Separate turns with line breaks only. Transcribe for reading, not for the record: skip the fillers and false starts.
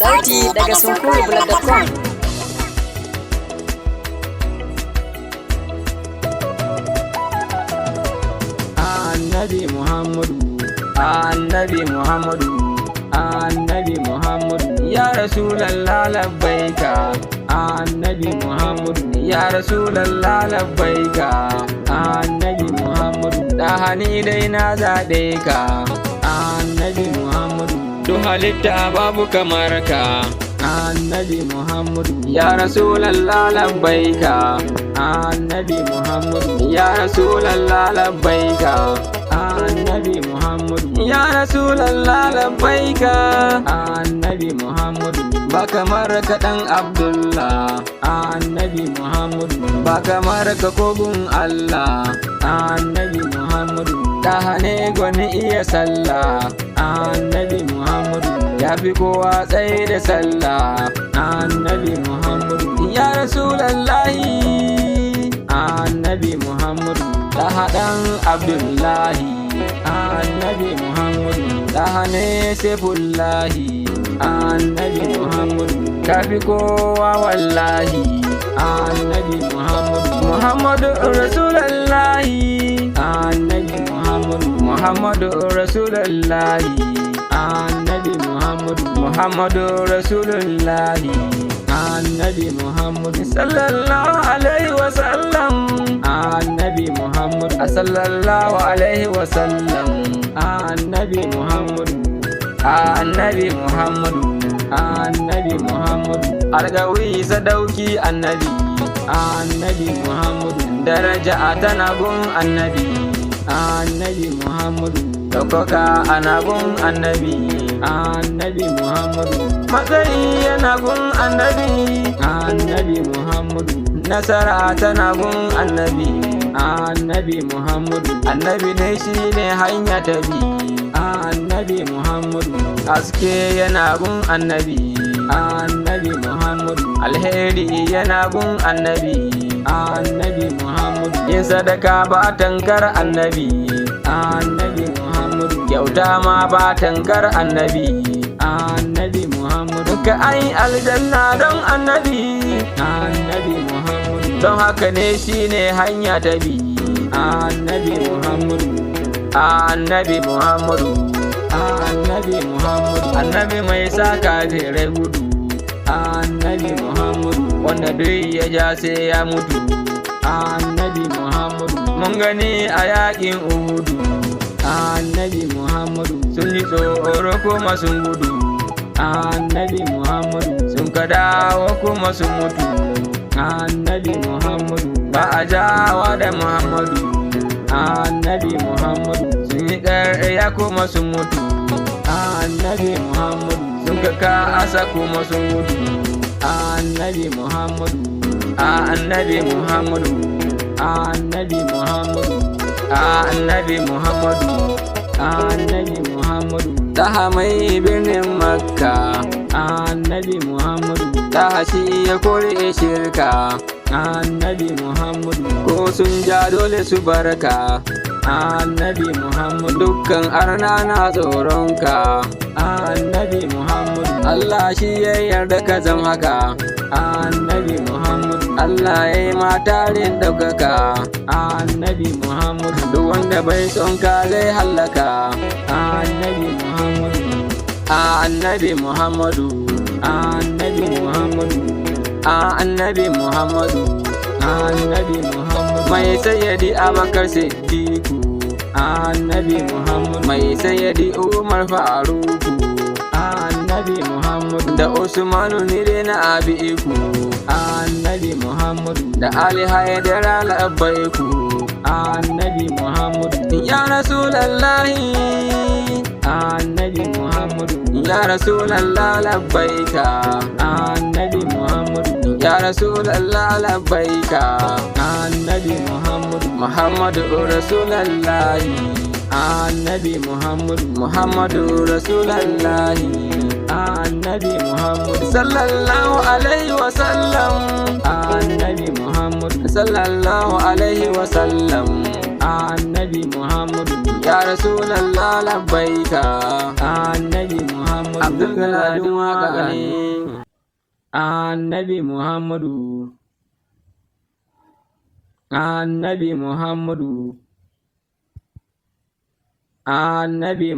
Sauti daga sunkurublog.com.
Annabi Muhammadu, Annabi Muhammadu, Annabi Muhammadu, ya Rasulallah labbaika. Annabi Muhammadu, ya Rasulallah labbaika. Annabi Muhammadu, da hani dai na zaɗe ka. Annabi Muhammadu, duk halitta babu kamar ka. Annabi Muhammadu, ya Rasulallah labbaika. Annabi Muhammadu, ya Rasulallah labbaika. Annabi Muhammadu, ya Rasulallah labbaika. Annabi Muhammadu, ba kamar ka dan Abdullah. Annabi Muhammadu, ba kamar ka kogun Allah. Annabi Muhammadu, da hane gwani iya sallah. Annabi Muhammadu, ya fi kowa tsaye da sallah. Annabi Muhammadu, ya Rasulallahi. Annabi Muhammadu, da haɗan Abdullahi. Annabi Muhammadu, da hane Saifullahi. Annabi Muhammadu, ka fi kowa wallahi. Annabi Muhammadu, Muhammadu Rasulallahi. Annabi Muhammadu, Muhammadu Rasulallahi. Annabi Muhammadu, Muhammadu Rasulullahi. Annabi Muhammadu sallallahu alaihi wasallam. Annabi Muhammadu sallallahu alaihi wasallam. Annabi Muhammadu, Annabi Muhammadu, Annabi Muhammadu, algawi sadauki annabi. Annabi Muhammadu, daraja tana gun annabi. Annabi Muhammadu, ɗaukaka ana gun annabi. Annabi Muhammadu, matsayi yana gun annabi. Annabi Muhammadu, nasara tana gun annabi. Annabi Muhammadu, annabi ne shi ne hanya ta bi. Annabi Muhammadu, aske yana gun annabi. Annabi Muhammadu, alheri yana gun annabi. Annabi Muhammadu, yin sadaka ba tankar annabi. Annabi Muhammadu, kyauta ma ba tankar annabi. Annabi Muhammadu, ka ai aljanna don annabi. Annabi Muhammadu, don haka ne shine hanya ta bi. Annabi Muhammadu, Annabi Muhammadu, Annabi Muhammadu, annabi mai sa kafirai gudu. Annabi Muhammadu, wanda duk ya ja sai ya mutu. Annabi Muhammadu, mun gani a yakin Uhudu. Annabi Muhammadu, sun yi tsoro kuma sun gudu. Annabi Muhammadu, sun ka dawo kuma sun mutu. Annabi Muhammadu, ba a jawa da Muhammadu. Annabi Muhammadu, sun yi ƙarya kuma sun mutu. Annabi Muhammadu, sun ka kasa kuma sun gudu. Annabi Muhammadu, Annabi Muhammadu, Annabi Muhammadu, Annabi Muhammadu, Annabi Muhammadu, daha mai birnin Makka. Annabi Muhammadu, daha shi ya kore shirka. Annabi Muhammadu, ko sun ja dole su barka. Annabi Muhammadu, dukkan arna na tsoronka. Annabi Muhammadu, Allah shi ya yarda ka zam haka. Annabi Muhammadu, Allah ya yi matarin ɗaukaka. Annabi Muhammadu, duk wanda bai son ka zai hallaka. Annabi Muhammadu, Annabi Muhammadu, Annabi Muhammadu, Annabi Muhammadu, Annabi Muhammadu, mai sayyadi Abakar Siddiqu. Annabi Muhammadu, mai sayyadi Umar Faruku. Annabi Muhammadu, da Usmanu nire na Abiku. Annabi Muhammadu, da Ali Haidara labbaiku. Annabi Muhammadu, ya Rasulallahi. Annabi Muhammadu, ya Rasulallah labbaika. Annabi Muhammadu, ya Rasulallah labbaika. Annabi Muhammadu, Muhammadu Rasulallahi. Annabi Muhammadu, Muhammadu Rasulallahi. Annabi Muhammadu sallallahu alaihi wasallam. Annabi Muhammadu sallallahu alaihi wasallam. annabi Muhammadu ya Rasulallah labbaika annabi Muhammadu Abdul Galadin waka ne annabi Muhammadu annabi Muhammadu annabi